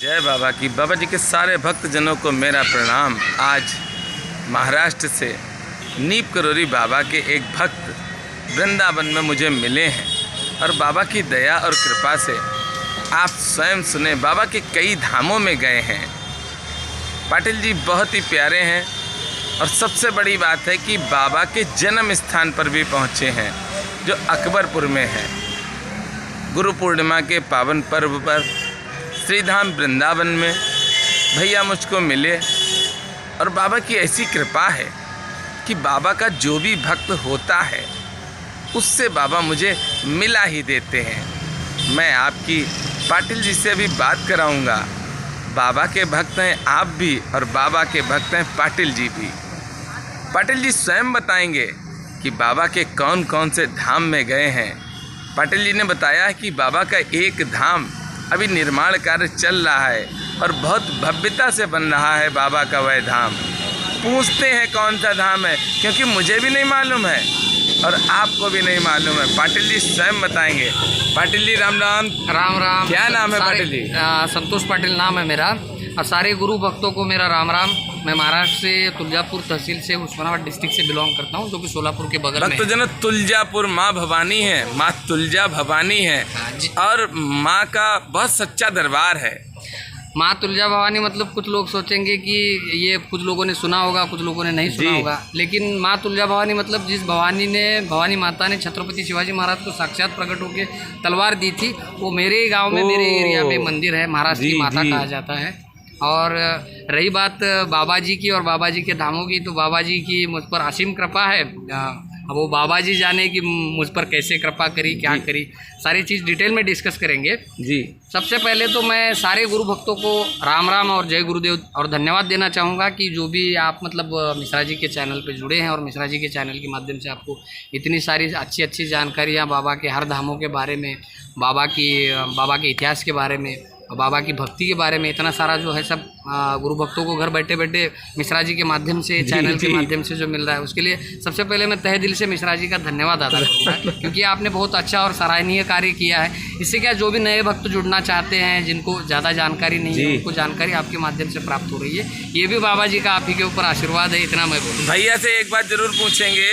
जय बाबा की। बाबा जी के सारे भक्तजनों को मेरा प्रणाम। आज महाराष्ट्र से नीप करोरी बाबा के एक भक्त वृंदावन में मुझे मिले हैं और बाबा की दया और कृपा से आप स्वयं सुने, बाबा के कई धामों में गए हैं। पाटिल जी बहुत ही प्यारे हैं और सबसे बड़ी बात है कि बाबा के जन्म स्थान पर भी पहुँचे हैं जो अकबरपुर में है। गुरु पूर्णिमा के पावन पर्व पर श्रीधाम वृंदावन में भैया मुझको मिले और बाबा की ऐसी कृपा है कि बाबा का जो भी भक्त होता है उससे बाबा मुझे मिला ही देते हैं। मैं आपकी पाटिल जी से भी बात कराऊंगा। बाबा के भक्त हैं आप भी और बाबा के भक्त हैं पाटिल जी भी। पाटिल जी स्वयं बताएंगे कि बाबा के कौन कौन से धाम में गए हैं। पाटिल जी ने बताया कि बाबा का एक धाम अभी निर्माण कार्य चल रहा है और बहुत भव्यता से बन रहा है बाबा का वह धाम। पूछते हैं कौन सा धाम है, क्योंकि मुझे भी नहीं मालूम है और आपको भी नहीं मालूम है। पाटिल जी स्वयं बताएंगे। पाटिल जी राम राम। राम राम। क्या नाम है पाटिल जी? संतोष पाटिल नाम है मेरा और सारे गुरु भक्तों को मेरा राम राम। मैं महाराष्ट्र से तुलजापुर तहसील से उस्मानाबाद डिस्ट्रिक्ट से बिलोंग करता हूँ, जो कि सोलापुर के बगल में है। भक्तजन तुलजापुर माँ भवानी है, माँ तुलजा भवानी है और माँ का बहुत सच्चा दरबार है। माँ तुलजा भवानी मतलब कुछ लोग सोचेंगे कि ये कुछ लोगों ने सुना होगा, कुछ लोगों ने नहीं सुना होगा, लेकिन माँ तुलजा भवानी मतलब जिस भवानी माता ने छत्रपति शिवाजी महाराज को साक्षात प्रकट होकर तलवार दी थी, वो मेरे गांव में मेरे एरिया में मंदिर है। महाराष्ट्र की माता कहा जाता है। और रही बात बाबा जी की और बाबा जी के धामों की, तो बाबा जी की मुझ पर असीम कृपा है। अब वो बाबा जी जाने कि मुझ पर कैसे कृपा करी, क्या करी, सारी चीज़ डिटेल में डिस्कस करेंगे जी। सबसे पहले तो मैं सारे गुरु भक्तों को राम राम और जय गुरुदेव और धन्यवाद देना चाहूँगा कि जो भी आप मतलब मिश्रा जी के चैनल पे जुड़े हैं और मिश्रा जी के चैनल के माध्यम से आपको इतनी सारी अच्छी अच्छी जानकारियाँ बाबा के हर धामों के बारे में, बाबा के इतिहास के बारे में, बाबा की भक्ति के बारे में इतना सारा जो है सब गुरु भक्तों को घर बैठे बैठे मिश्रा जी के माध्यम से, चैनल के माध्यम से जो मिल रहा है, उसके लिए सबसे पहले मैं तहे दिल से मिश्रा जी का धन्यवाद अदा करूँगा, क्योंकि आपने बहुत अच्छा और सराहनीय कार्य किया है। इससे क्या, जो भी नए भक्त जुड़ना चाहते हैं, जिनको ज़्यादा जानकारी नहीं है, उनको जानकारी आपके माध्यम से प्राप्त हो रही है। ये भी बाबा जी का आप ही के ऊपर आशीर्वाद है, इतना मैं बोलूँ। भैया से एक बात जरूर पूछेंगे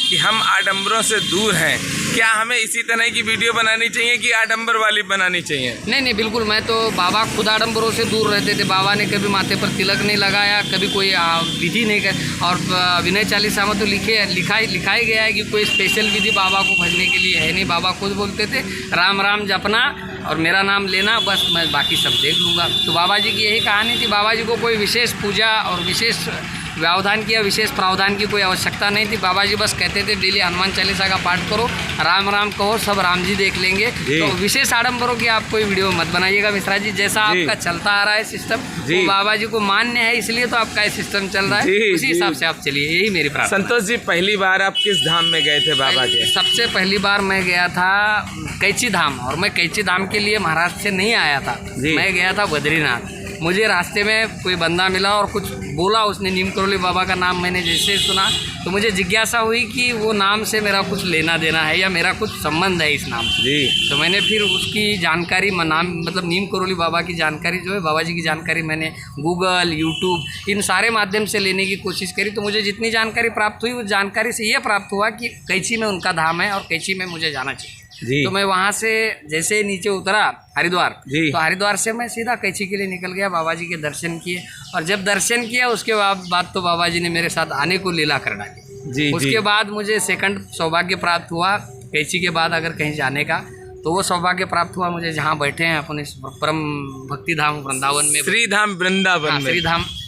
कि हम आडंबरों से दूर हैं, क्या हमें इसी तरह की वीडियो बनानी चाहिए कि आडंबर वाली बनानी चाहिए? नहीं, बिल्कुल। मैं तो बाबा खुद आडंबरों से दूर रहते थे। बाबा ने कभी माथे पर तिलक नहीं लगाया, कभी कोई विधि नहीं कर, और विनय चालीसा में तो लिखाई गया है कि कोई स्पेशल विधि बाबा को भजने के लिए है नहीं। बाबा खुद बोलते थे राम राम जपना और मेरा नाम लेना, बस मैं बाकी सब देख लूँगा। तो बाबा जी की यही कहानी थी। बाबा जी को कोई विशेष पूजा और विशेष व्यवधान की या विशेष प्रावधान की कोई आवश्यकता नहीं थी। बाबा जी बस कहते थे डेली हनुमान चालीसा का पाठ करो, राम राम कहो, सब राम जी देख लेंगे। तो विशेष आडंबरों की आप कोई वीडियो मत बनाइएगा मिश्रा जी। जैसा आपका चलता आ रहा है सिस्टम, वो बाबा जी को मान्य है, इसलिए तो आपका ये सिस्टम चल रहा है, उसी हिसाब से आप चलिए, यही मेरी प्रार्थना। संतोष जी, पहली बार आप किस धाम में गए थे बाबा के? सबसे पहली बार मैं गया था कैची धाम, और मैं कैची धाम के लिए महाराष्ट्र से नहीं आया था, मैं गया था बद्रीनाथ। मुझे रास्ते में कोई बंदा मिला और कुछ बोला उसने, नीम करोली बाबा का नाम मैंने जैसे सुना तो मुझे जिज्ञासा हुई कि वो नाम से मेरा कुछ लेना देना है या मेरा कुछ संबंध है इस नाम से। तो मैंने फिर उसकी जानकारी, नाम मतलब नीम करोली बाबा की जानकारी जो है, बाबा जी की जानकारी मैंने गूगल, यूट्यूब, इन सारे माध्यम से लेने की कोशिश करी। तो मुझे जितनी जानकारी प्राप्त हुई, उस जानकारी से ये प्राप्त हुआ कि कैची में उनका धाम है और कैची में मुझे जाना चाहिए। तो मैं वहाँ से जैसे नीचे उतरा हरिद्वार, तो हरिद्वार से मैं सीधा कैची के लिए निकल गया। बाबा जी के दर्शन किए और जब दर्शन किया उसके बाद तो बाबा जी ने मेरे साथ आने को लीला कर डाली। उसके बाद मुझे सेकंड सौभाग्य प्राप्त हुआ कैची के बाद अगर कहीं जाने का, तो वो सौभाग्य प्राप्त हुआ मुझे जहाँ बैठे हैं अपने परम भक्ति धाम वृंदावन में, श्रीधाम वृंदावन में,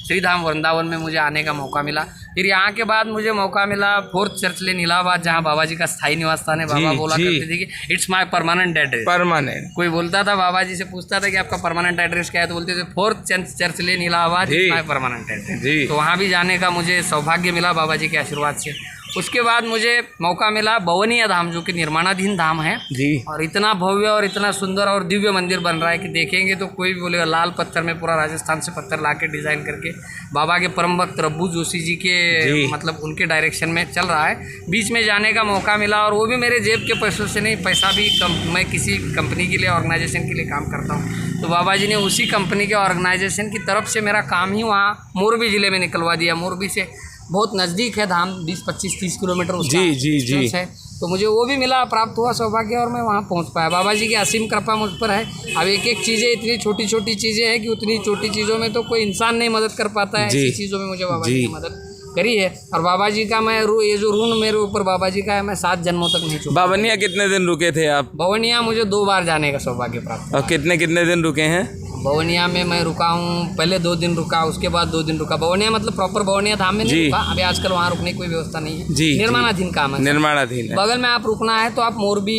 श्रीधाम वृंदावन में मुझे आने का मौका मिला। फिर यहाँ के बाद मुझे मौका मिला फोर्थ चर्च लेन इलाहाबाद, जहाँ बाबा जी का स्थायी निवास स्थान है। बाबा बोला करते थे कि it's my permanent address. Permanent कोई बोलता था, बाबा जी से पूछता था कि आपका परमानेंट एड्रेस क्या है, तो बोलते थे fourth church lane Allahabad, it's my permanent address. तो वहाँ भी जाने का मुझे सौभाग्य मिला बाबा जी के आशीर्वाद से। उसके बाद मुझे मौका मिला भवनिया धाम, जो कि निर्माणाधीन धाम है जी। और इतना भव्य और इतना सुंदर और दिव्य मंदिर बन रहा है कि देखेंगे तो कोई भी बोलेगा लाल पत्थर में पूरा राजस्थान से पत्थर ला के डिज़ाइन करके बाबा के परम भक्त रब्बू जोशी जी के मतलब उनके डायरेक्शन में चल रहा है। बीच में जाने का मौका मिला और वो भी मेरे जेब के पैसों से नहीं, पैसा भी मैं किसी कंपनी के लिए ऑर्गेनाइजेशन के लिए काम करता हूँ, तो बाबा जी ने उसी कंपनी के ऑर्गेनाइजेशन की तरफ से मेरा काम ही वहाँ मोरबी ज़िले में निकलवा दिया। मोरबी से बहुत नज़दीक है धाम, 20-25-30 किलोमीटर उसका डिस्टेंस है, तो मुझे वो भी मिला, प्राप्त हुआ सौभाग्य और मैं वहाँ पहुँच पाया। बाबा जी की असीम कृपा मुझ पर है। अब एक एक चीज़ें इतनी छोटी छोटी चीज़ें हैं कि उतनी छोटी चीज़ों में तो कोई इंसान नहीं मदद कर पाता है, ऐसी चीज़ों में मुझे बाबा जी ने मदद करी है। और बाबा जी का मैं ये जो ऋण मेरे ऊपर बाबा जी का है, मैं 7 जन्मों तक नहीं चुका। भवनिया कितने दिन रुके थे आप? भवनिया मुझे 2 बार जाने का सौभाग्य प्राप्त। और कितने दिन रुके हैं? भवनिया में मैं रुका हूँ, पहले 2 दिन रुका, उसके बाद 2 दिन रुका। भवनिया मतलब प्रॉपर भवनिया धाम में नहीं रुका, अभी आजकल वहाँ रुकने की कोई व्यवस्था नहीं है, निर्माणाधीन काम है, निर्माणाधीन है। बगल में आप रुकना है तो आप मोरबी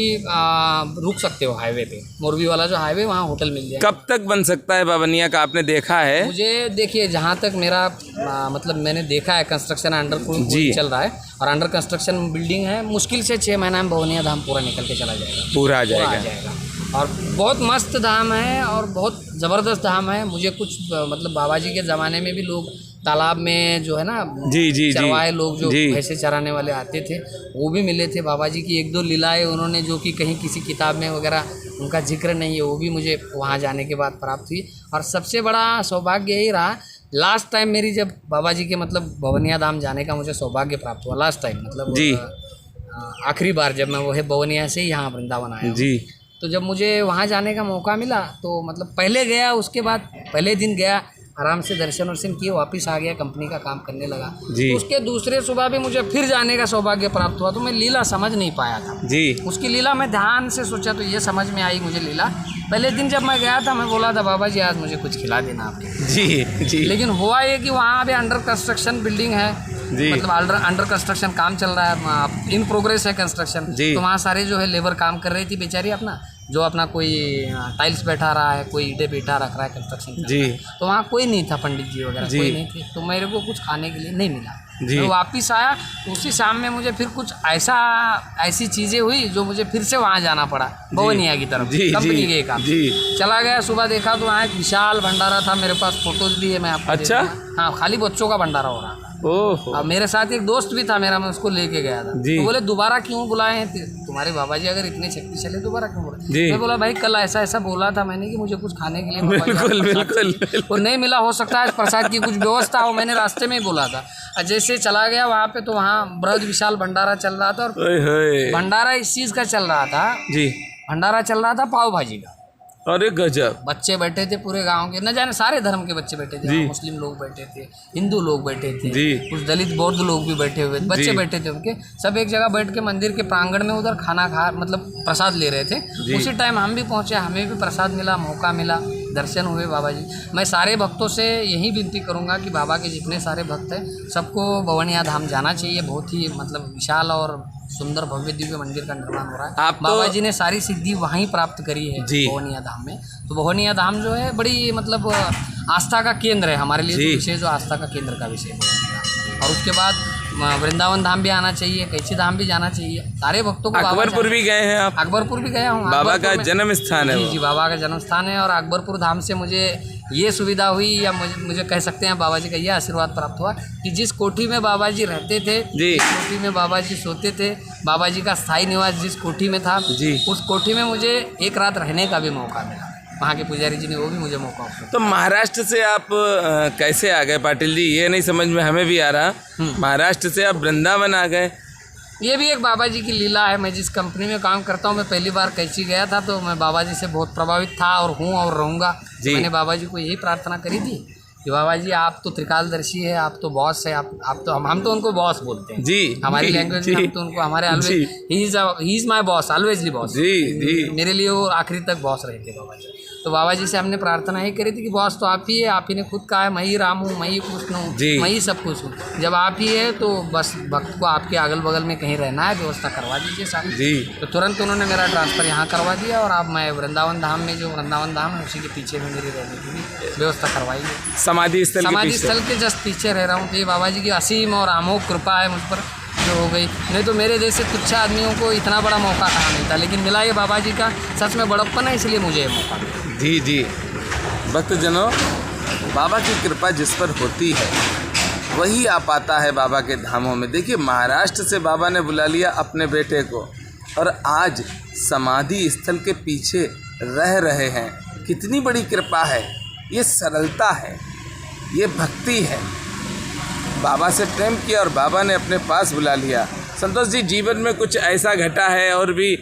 रुक सकते हो हाईवे पे, मोरबी वाला जो हाईवे, वहाँ होटल मिल जाए। कब तक बन सकता है भवनिया का, आपने देखा है? मुझे देखिए, जहाँ तक मेरा मतलब मैंने देखा है, कंस्ट्रक्शन अंडर चल रहा है और अंडर कंस्ट्रक्शन बिल्डिंग है, मुश्किल से 6 महीना में भवनिया धाम पूरा निकल के चला जाएगा, पूरा आ जाएगा। और बहुत मस्त धाम है और बहुत ज़बरदस्त धाम है। मुझे कुछ मतलब बाबा जी के ज़माने में भी लोग तालाब में जो है ना चरवाए लोग जो भैंसे चराने वाले आते थे, वो भी मिले थे। बाबा जी की 1-2 लीलाएं उन्होंने जो कि कहीं किसी किताब में वगैरह उनका जिक्र नहीं है, वो भी मुझे वहाँ जाने के बाद प्राप्त हुई। और सबसे बड़ा सौभाग्य यही रहा, लास्ट टाइम मेरी जब बाबा जी के मतलब भवनिया धाम जाने का मुझे सौभाग्य प्राप्त हुआ, लास्ट टाइम मतलब आखिरी बार जब मैं वो है भवनिया से यहाँ वृंदावन आया जी, तो जब मुझे वहाँ जाने का मौका मिला तो मतलब पहले गया, उसके बाद पहले दिन गया, आराम से दर्शन वर्शन किए, वापस आ गया, कंपनी का काम करने लगा तो उसके दूसरे सुबह भी मुझे फिर जाने का सौभाग्य प्राप्त हुआ। तो मैं लीला समझ नहीं पाया था जी, उसकी लीला मैं ध्यान से सोचा तो ये समझ में आई मुझे लीला। पहले दिन जब मैं गया था, मैं बोला था बाबा जी आज मुझे कुछ खिला देना आपके जी। लेकिन हुआ ये कि वहाँ पे अंडर कंस्ट्रक्शन बिल्डिंग है, मतलब अंडर कंस्ट्रक्शन काम चल रहा है, इन प्रोग्रेस है कंस्ट्रक्शन, तो वहाँ सारे जो है लेबर काम कर रही थी बेचारी, अपना जो अपना कोई टाइल्स बैठा रहा है, कोई ईंटें बैठा रख रहा है कंस्ट्रक्शन जी, तो वहाँ कोई नहीं था, पंडित जी वगैरह कोई नहीं थे, तो मेरे को कुछ खाने के लिए नहीं मिला। मैं वापस आया तो उसी शाम में मुझे फिर कुछ ऐसी चीज़ें हुई जो मुझे फिर से वहाँ जाना पड़ा, भवनिया की तरफ, कंपनी के काम चला गया। सुबह देखा तो वहाँ एक विशाल भंडारा था, मेरे पास फोटोज भी है, मैं आपको अच्छा, हाँ, खाली बच्चों का भंडारा हो रहा था। अब मेरे साथ एक दोस्त भी था मेरा, मैं उसको लेके गया था, तो बोले दोबारा क्यों बुलाए हैं तुम्हारे बाबा जी, अगर इतने शक्तिशाली दोबारा क्यों बुलाए? मैं बोला भाई कल ऐसा बोला था मैंने कि मुझे कुछ खाने के लिए बिल्कुल वो नहीं मिला, हो सकता है प्रसाद की कुछ व्यवस्था हो, मैंने रास्ते में ही बोला था। जैसे चला गया वहाँ पे तो वहाँ बृहद विशाल भंडारा चल रहा था, और भंडारा इस चीज़ का चल रहा था जी, भंडारा चल रहा था पाव भाजी का। अरे गजब, बच्चे बैठे थे पूरे गांव के, न जाने सारे धर्म के बच्चे बैठे थे, मुस्लिम लोग बैठे थे, हिंदू लोग बैठे थे, कुछ दलित बौद्ध लोग भी बैठे हुए, बच्चे बैठे थे उनके, सब एक जगह बैठ के मंदिर के प्रांगण में उधर खाना खा मतलब प्रसाद ले रहे थे। उसी टाइम हम भी पहुंचे, हमें भी प्रसाद मिला, मौका मिला, दर्शन हुए बाबा जी। मैं सारे भक्तों से यही विनती करूँगा कि बाबा के जितने सारे भक्त हैं सबको भवनिया धाम जाना चाहिए। बहुत ही मतलब विशाल और सुंदर भव्य दिव्य मंदिर का निर्माण हो रहा है। बाबा जी ने सारी सिद्धि वहीं प्राप्त करी है भवनिया धाम में। तो भवनिया धाम जो है बड़ी मतलब आस्था का केंद्र है हमारे लिए, तो विषय जो आस्था का केंद्र का विषय है। और उसके बाद वृंदावन धाम भी आना चाहिए, कैची धाम भी जाना चाहिए सारे भक्तों को। अकबरपुर भी गए हैं आप? अकबरपुर भी गया हूँ, बाबा का जन्म स्थान है। जी, बाबा का जन्म स्थान है। और अकबरपुर धाम से मुझे ये सुविधा हुई, या मुझे कह सकते हैं बाबा जी का यह आशीर्वाद प्राप्त हुआ कि जिस कोठी में बाबा जी रहते थे, जिस कोठी में बाबा जी सोते थे, बाबा जी का स्थायी निवास जिस कोठी में था, उस कोठी में मुझे एक रात रहने का भी मौका मिला। वहाँ के पुजारी जी ने वो भी मुझे मौका दिया। तो महाराष्ट्र से आप कैसे आ गए पाटिल जी, ये नहीं समझ में हमें भी आ रहा। महाराष्ट्र से आप वृंदावन आ गए, ये भी एक बाबा जी की लीला है। मैं जिस कंपनी में काम करता हूँ, मैं पहली बार कैची गया था तो मैं बाबा जी से बहुत प्रभावित था और हूँ और रहूँगा। मैंने बाबा जी को यही प्रार्थना करी थी कि बाबा जी आप तो त्रिकालदर्शी है, आप तो बॉस है, आप तो हम तो उनको बॉस बोलते हैं जी, हमारी लैंग्वेज में हम तो उनको हमारे ऑलवेज ही is my boss, always boss ji, मेरे लिए वो आखिरी तक बॉस रहे थे बाबा जी। तो बाबा जी से हमने प्रार्थना ही करी थी कि बॉस तो आप ही है, आप ही ने खुद कहा है मैं ही राम हूँ, मैं ही कृष्ण हूँ, मैं ही सब कुछ हूँ। जब आप ही है तो बस भक्त को आपके अगल बगल में कहीं रहना है, व्यवस्था करवा दीजिए सारी जी। तो तुरंत उन्होंने मेरा ट्रांसफ़र यहाँ करवा दिया और अब मैं वृंदावन धाम में, जो वृंदावन धाम है उसी के पीछे में मेरी रहने की भी व्यवस्था करवाई है। समाधि स्थल के जस्ट पीछे रह रहा हूँ। तो ये बाबा जी की असीम और अमोघ कृपा है मुझ पर, से हो गई, नहीं तो मेरे जैसे तुच्छ आदमियों को इतना बड़ा मौका कहाँ मिलता, लेकिन मिला ये बाबा जी का सच में बड़प्पन है, इसलिए मुझे ये मौका मिला। जी जी, भक्तजनों, बाबा की कृपा जिस पर होती है वही आ पाता है बाबा के धामों में। देखिए, महाराष्ट्र से बाबा ने बुला लिया अपने बेटे को और आज समाधि स्थल के पीछे रह रहे हैं। कितनी बड़ी कृपा है, ये सरलता है, ये भक्ति है। बाबा से प्रेम किया और बाबा ने अपने पास बुला लिया। संतोष जी, जीवन में कुछ ऐसा घटा है और भी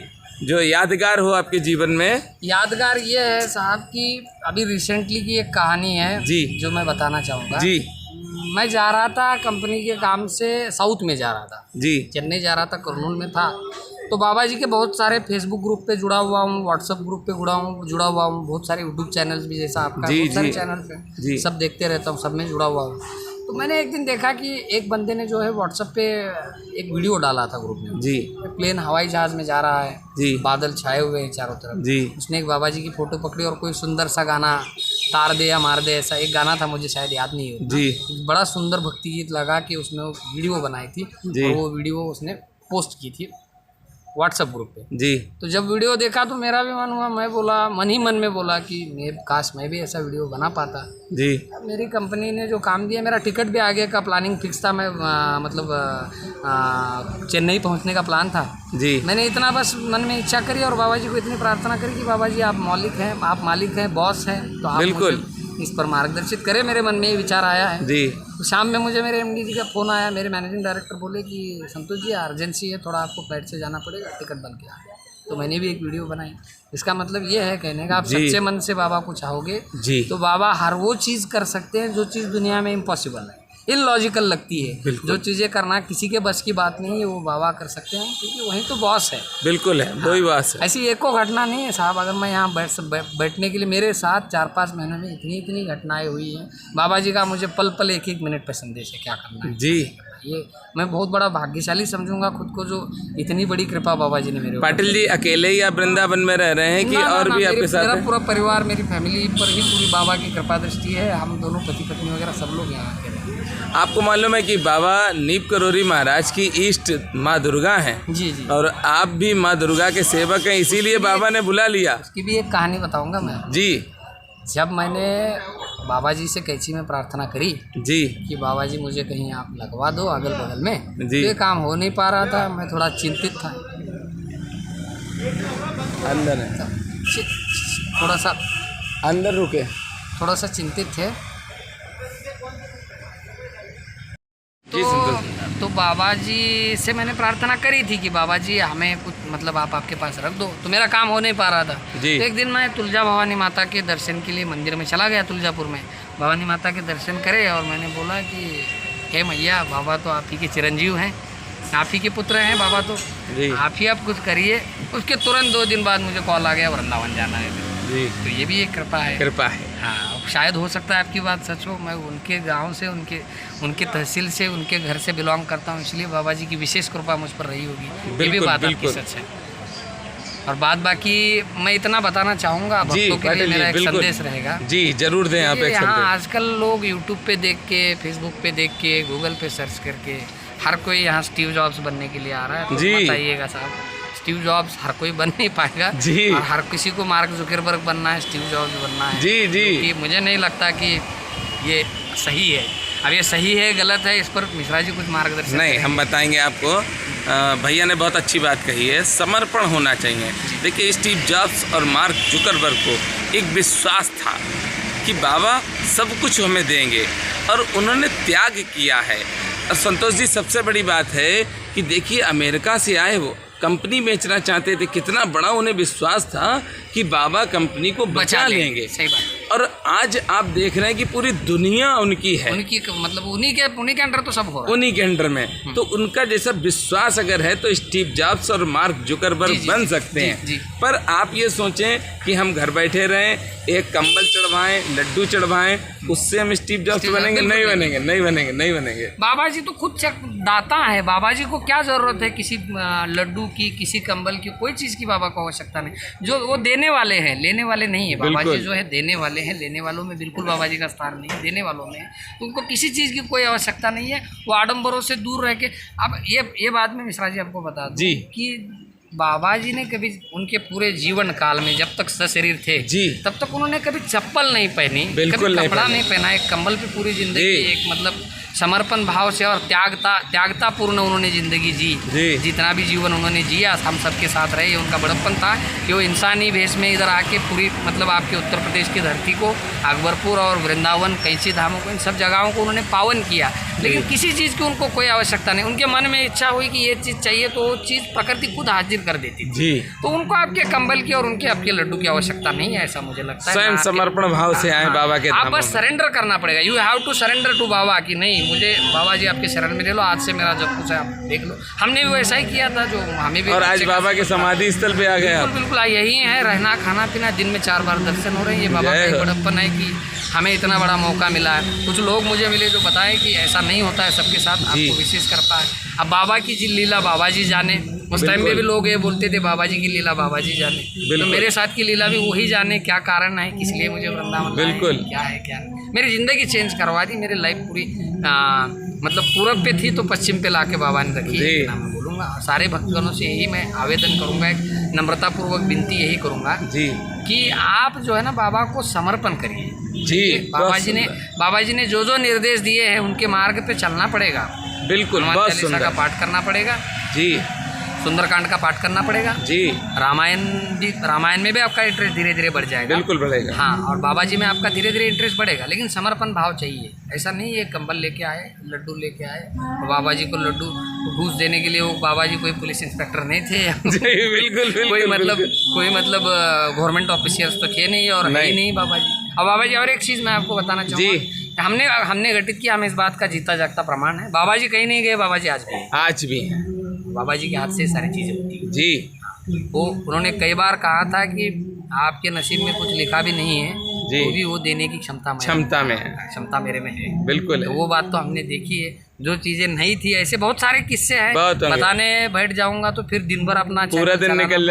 जो यादगार हो आपके जीवन में? यादगार ये है साहब कि अभी रिसेंटली की एक कहानी है जी, जो मैं बताना चाहूँगा जी। मैं जा रहा था कंपनी के काम से, साउथ में जा रहा था जी, चेन्नई जा रहा था, कुरनूल में था। तो बाबा जी के बहुत सारे फेसबुक ग्रुप पे जुड़ा हुआ हूँ, व्हाट्सअप ग्रुप पे जुड़ा हुआ हूँ, बहुत सारे यूट्यूब चैनल्स भी जैसा आपका, जी, बहुत सारे जी, चैनल पे जी। सब देखते रहता हूँ, सब में जुड़ा हुआ हूँ। तो मैंने एक दिन देखा कि एक बंदे ने जो है व्हाट्सएप पे एक वीडियो डाला था ग्रुप में। जी, प्लेन हवाई जहाज़ में जा रहा है, जी, बादल छाए हुए हैं चारों तरफ। जी, उसने एक बाबा जी की फ़ोटो पकड़ी और कोई सुंदर सा गाना, तार दे या मार दे, ऐसा एक गाना था, मुझे शायद याद नहीं होता। जी, बड़ा सुंदर भक्ति गीत लगा के उसने वो वीडियो बनाई थी और वो वीडियो उसने पोस्ट की थी व्हाट्सएप ग्रुप पे। जी। तो जब वीडियो देखा तो मेरा भी मन हुआ, मैं बोला, मन ही मन में बोला कि मैं काश मैं भी ऐसा वीडियो बना पाता। जी, मेरी कंपनी ने जो काम दिया, मेरा टिकट भी आगे का प्लानिंग फिक्स था, मैं चेन्नई पहुंचने का प्लान था। जी, मैंने इतना बस मन में इच्छा करी और बाबा जी को इतनी प्रार्थना करी कि बाबा जी आप मालिक हैं, बॉस हैं, तो आप बिल्कुल मुझे इस पर मार्गदर्शित करें। मेरे मन में ये विचार आया है। जी, तो शाम में मुझे मेरे एमडी जी का फ़ोन आया, मेरे मैनेजिंग डायरेक्टर बोले कि संतोष जी अर्जेंसी है, थोड़ा आपको फ्लाइट से जाना पड़ेगा, टिकट बन के आ। तो मैंने भी एक वीडियो बनाई। इसका मतलब ये है कहने का, आप सच्चे मन से बाबा को चाहोगे जी, तो बाबा हर वो चीज़ कर सकते हैं जो चीज़ दुनिया में इम्पॉसिबल है, इलॉजिकल लगती है। जो चीज़ें करना किसी के बस की बात नहीं है, वो बाबा कर सकते हैं, क्योंकि वही तो बॉस है। बिल्कुल है, वही बात है। ऐसी एको घटना नहीं है साहब। अगर मैं यहाँ बैठने के लिए, मेरे साथ 4-5 महीनों में इतनी घटनाएं हुई हैं। बाबा जी का मुझे पल पल एक मिनट पे संदेश है क्या करना है। जी, ये मैं बहुत बड़ा भाग्यशाली समझूंगा खुद को, जो इतनी बड़ी कृपा बाबा जी ने मेरे ऊपर। पाटिल जी, अकेले ही आप वृंदावन में रह रहे हैं कि और भी आपके साथ मेरा हैं? पूरा परिवार, मेरी फैमिली पर ही पूरी बाबा की कृपा दृष्टि है। हम दोनों पति पत्नी वगैरह सब लोग यहाँ आके रहते हैं। आपको मालूम है कि बाबा नीप करोरी महाराज की इष्ट माँ दुर्गा हैं जी जी, और आप भी माँ दुर्गा के सेवक हैं, इसीलिए बाबा ने बुला लिया। उसकी भी एक कहानी बताऊंगा मैं। जी, जब मैंने बाबा जी से कैंची में प्रार्थना करी जी, कि बाबा जी मुझे कहीं आप लगवा दो अगल बगल में, जी। ये काम हो नहीं पा रहा था, मैं थोड़ा चिंतित था, अंदर है, थोड़ा सा अंदर रुके। थोड़ा सा चिंतित थे। जी, संतोष। तो बाबा जी से मैंने प्रार्थना करी थी कि बाबा जी हमें कुछ मतलब आप आपके पास रख दो, तो मेरा काम हो नहीं पा रहा था। जी। तो एक दिन मैं तुलजा भवानी माता के दर्शन के लिए मंदिर में चला गया, तुलजापुर में भवानी माता के दर्शन करे, और मैंने बोला कि हे मैया, बाबा तो आप ही के चिरंजीव हैं, आप ही के पुत्र हैं बाबा, तो जी, आप ही आप कुछ करिए। उसके तुरंत 2 दिन बाद मुझे कॉल आ गया, वृंदावन जाना है। जी, तो ये भी एक कृपा है। कृपा है। हाँ, शायद हो सकता है आपकी बात सच हो। मैं उनके गांव से, उनके तहसील से, उनके घर से बिलोंग करता हूँ, इसलिए बाबा जी की विशेष कृपा मुझ पर रही होगी। ये भी बिल्कुल, बात आपकी बिल्कुल। सच है। और बात बाकी मैं इतना बताना चाहूँगा जी, भक्तों के लिए, पाटिल जी, मेरा एक बिल्कुल। संदेश रहेगा। जी, जरूर दें आप एक यहाँ संदेश। आजकल लोग यूट्यूब पे देख के, फेसबुक पे देख के, गूगल पे सर्च करके हर कोई यहाँ स्टीव जॉब्स बनने के लिए आ रहा है। तो जी। बताइएगा साहब, स्टीव जॉब्स हर कोई बन नहीं पाएगा। जी। और हर किसी को मार्क जुकरबर्ग बनना है, स्टीव जॉब्स बनना है। जी, जी, कि मुझे नहीं लगता कि ये सही है। अब ये सही है गलत है, इस पर मिश्रा जी कुछ मार्गदर्शन नहीं, करेंगे। हम बताएंगे आपको। भैया ने बहुत अच्छी बात कही है, समर्पण होना चाहिए। देखिए, स्टीव जॉब्स और मार्क जुकरबर्ग को एक विश्वास था कि बाबा सब कुछ हमें देंगे, और उन्होंने त्याग किया है। और संतोष जी, सबसे बड़ी बात है कि देखिए, अमेरिका से आए वो कंपनी बेचना चाहते थे, कितना बड़ा उन्हें विश्वास था कि बाबा कंपनी को बचा लेंगे। सही बात। और आज आप देख रहे हैं कि पूरी दुनिया उनकी है, उनकी मतलब उन्हीं के अंडर तो सब हो रहा है। उन्हीं के अंडर में। तो उनका जैसा विश्वास अगर है तो स्टीव जॉब्स और मार्क जुकरबर्ग जी, जी, बन जी, सकते जी, हैं। जी। पर आप ये सोचें कि कि हम घर बैठे रहें, एक कंबल चढ़वाएं, लड्डू चढ़वाएं, उससे हम स्टीव जॉब्स बनेंगे? नहीं बनेंगे, नहीं बनेंगे, नहीं बनेंगे। बाबा जी तो खुद दाता है। बाबा जी को क्या ज़रूरत है किसी लड्डू की, किसी कंबल की, कोई चीज़ की बाबा को आवश्यकता नहीं। जो वो देने वाले हैं, लेने वाले नहीं है। बाबा जी जो है देने वाले हैं, लेने वालों में बिल्कुल बाबा जी का स्थान नहीं है, देने वालों में है। तो उनको किसी चीज़ की कोई आवश्यकता नहीं है। वो आडम्बरों से दूर रह के, अब ये बात मैं मिश्रा जी आपको बता दूं कि बाबा जी ने कभी उनके पूरे जीवन काल में जब तक सशरीर थे जी, तब तक उन्होंने कभी चप्पल नहीं पहनी, बिल्कुल कभी कपड़ा नहीं पहना, एक कंबल पे पूरी जिंदगी एक मतलब समर्पण भाव से और त्यागता पूर्ण उन्होंने ज़िंदगी जी। जितना भी जीवन उन्होंने जिया हम सबके साथ रहे। उनका बड़प्पन था कि वो इंसानी भेष में इधर आके पूरी मतलब आपके उत्तर प्रदेश की धरती को, अकबरपुर और वृंदावन, कैंची धामों को, इन सब जगहों को उन्होंने पावन किया। लेकिन किसी चीज़ की उनको कोई आवश्यकता नहीं। उनके मन में इच्छा हुई कि ये चीज़ चाहिए तो वो चीज़ प्रकृति खुद हाजिर कर देती थी। तो उनको आपके कंबल की और उनके आपके लड्डू की आवश्यकता नहीं है, ऐसा मुझे लगता है। स्वयं समर्पण भाव से आए बाबा के, आप बस सरेंडर करना पड़ेगा। You have to surrender to बाबा कि नहीं, मुझे बाबा जी आपके शरण में ले लो, आज से मेरा जब कुछ है आप देख लो। हमने भी वैसा ही किया था, जो हमें भी। और आज बाबा के समाधि स्थल पे आ गए आप। बिल्कुल, यही है, रहना खाना पीना, दिन में 4 बार दर्शन हो रहे हैं। ये बाबा का एक बड़प्पन है कि हमें इतना बड़ा मौका मिला है। कुछ लोग मुझे मिले जो बताए कि ऐसा नहीं होता है सबके साथ, आपको विशेष करता है। अब बाबा की जी लीला बाबा जी जाने। उस टाइम में भी लोग ये बोलते थे बाबा जी की लीला बाबा जी जाने, तो मेरे साथ की लीला भी वही जाने, क्या कारण है, किस लिए मुझे वृंदावन बिल्कुल क्या है क्या नहीं। मेरी ज़िंदगी चेंज करवा दी, मेरी लाइफ पूरी मतलब पूरब पे थी तो पश्चिम पे लाके बाबा ने रखी है, मैं बोलूँगा। सारे भक्तगणों से यही मैं आवेदन करूँगा, एक नम्रतापूर्वक विनती यही करूँगा कि आप जो है ना बाबा को समर्पण करिए जी। बाबा जी ने जो निर्देश दिए हैं उनके मार्ग पे चलना पड़ेगा। बिल्कुल, हनुमान चालीसा का पाठ करना पड़ेगा जी, सुंदरकांड का पाठ करना पड़ेगा जी, रामायण में भी आपका इंटरेस्ट धीरे धीरे बढ़ जाएगा। बिल्कुल बढ़ेगा, हाँ। और बाबा जी में आपका धीरे धीरे इंटरेस्ट बढ़ेगा, लेकिन समर्पण भाव चाहिए। ऐसा नहीं है कंबल लेके आए, लड्डू लेके आए और बाबा जी को लड्डू घूस देने के लिए वो बाबा जी कोई पुलिस इंस्पेक्टर नहीं थे। बिल्कुल कोई मतलब गवर्नमेंट ऑफिसियल्स तो थे नहीं और नहीं बाबा जी। और बाबा जी और एक चीज़ मैं आपको बताना चाहूँगा, हमने घटित किया, हमें इस बात का जीता जागता प्रमाण है। बाबा जी कहीं नहीं गए, बाबा जी आज भी हैं। बाबा जी के हाथ से सारी चीज़ें होती हैं जी। वो उन्होंने कई बार कहा था कि आपके नसीब में कुछ लिखा भी नहीं है जी, वो भी वो देने की क्षमता मेरे में है। बिल्कुल, तो वो बात तो हमने देखी है। जो चीज़ें नहीं थी, ऐसे बहुत सारे किस्से हैं, बताने बैठ जाऊंगा तो फिर दिन भर अपना पूरा दिन निकल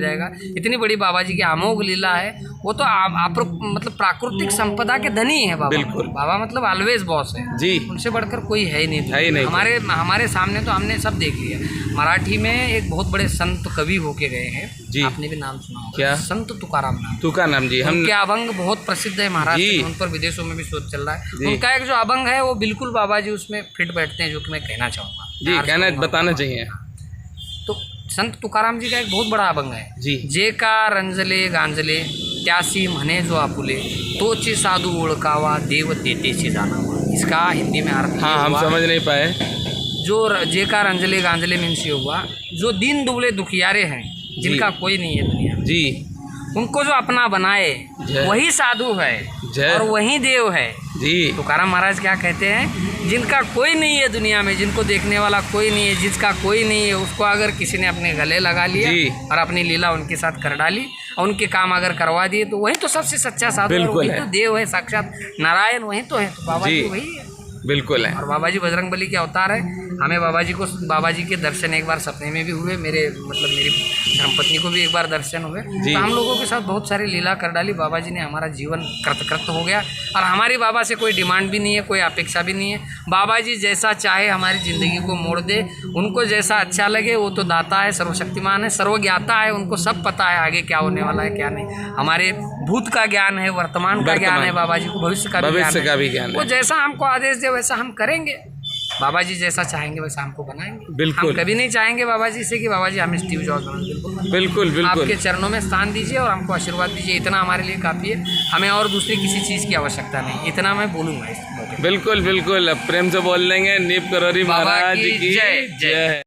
जाएगा। इतनी बड़ी बाबा जी की अमोघ लीला है। वो तो आप मतलब प्राकृतिक संपदा के धनी है बाबा। बिल्कुल, बाबा मतलब ऑलवेज बॉस है जी, उनसे बढ़कर कोई है ही नहीं। हमारे सामने तो हमने सब देख लिया। मराठी में एक बहुत बड़े संत कवि होके गए हैं जी, आपने भी नाम सुना होगा, क्या? संत तुकाराम जी। उनके अभंग बहुत प्रसिद्ध है महाराष्ट्र, उन पर विदेशों में भी शोध चल रहा है। उनका एक जो अभंग है वो बिल्कुल बाबा जी उसमें फिट बैठते हैं, जो कि मैं कहना चाहूँगा जी, बताना चाहिए। तो संत तुकाराम जी का एक बहुत बड़ा अभंग है जी, जे का रंजले गांजले त्यासी म्हणे जो आपुले तोचे साधू ओळखावा देव तेतेची जाणावा। इसका हिंदी में अर्थ हम समझ नहीं पाए। जो जे का रंजले गांजले मीन्स ये हुआ, जो दीन दुबले दुखियारे हैं, जिनका कोई नहीं है दुनिया जी, उनको जो अपना बनाए वही साधु है और वही देव है जी। तुकाराम महाराज क्या कहते हैं, जिनका कोई नहीं है दुनिया में, जिनको देखने वाला कोई नहीं है, जिसका कोई नहीं है, उसको अगर किसी ने अपने गले लगा लिया और अपनी लीला उनके साथ कर डाली और उनके काम अगर करवा दिए तो वही तो सबसे सच्चा साधु है, वही तो देव है, साक्षात नारायण वही तो है। तो बाबा जी वही है, बिल्कुल है। और बाबा जी बजरंगबली के अवतार है। हमें बाबा जी के दर्शन एक बार सपने में भी हुए, मेरी धर्मपत्नी को भी एक बार दर्शन हुए। तो हम लोगों के साथ बहुत सारी लीला कर डाली। बाबा जी ने हमारा जीवन कृत हो गया और हमारी बाबा से कोई डिमांड भी नहीं है, कोई अपेक्षा भी नहीं है। बाबा जी जैसा चाहे हमारी ज़िंदगी को मोड़ दे, उनको जैसा अच्छा लगे। वो तो दाता है, सर्वशक्तिमान है, सर्वज्ञाता है, उनको सब पता है आगे क्या होने वाला है क्या नहीं। हमारे भूत का ज्ञान है, वर्तमान का ज्ञान है, बाबा जी को भविष्य का भी ज्ञान है। वो जैसा हमको आदेश दे वैसा हम करेंगे। बाबा जी जैसा चाहेंगे वैसा हमको बनाएंगे। बिल्कुल, हम कभी नहीं चाहेंगे बाबा जी से कि बाबा जी हमें स्टीव जॉब्स बनाएं। बिल्कुल आपके चरणों में स्थान दीजिए और हमको आशीर्वाद दीजिए, इतना हमारे लिए काफ़ी है। हमें और दूसरी किसी चीज़ की आवश्यकता नहीं, इतना मैं बोलूँगा इस मौके। बिल्कुल अब प्रेम से बोल लेंगे, नीप करोरी महाराज की जय।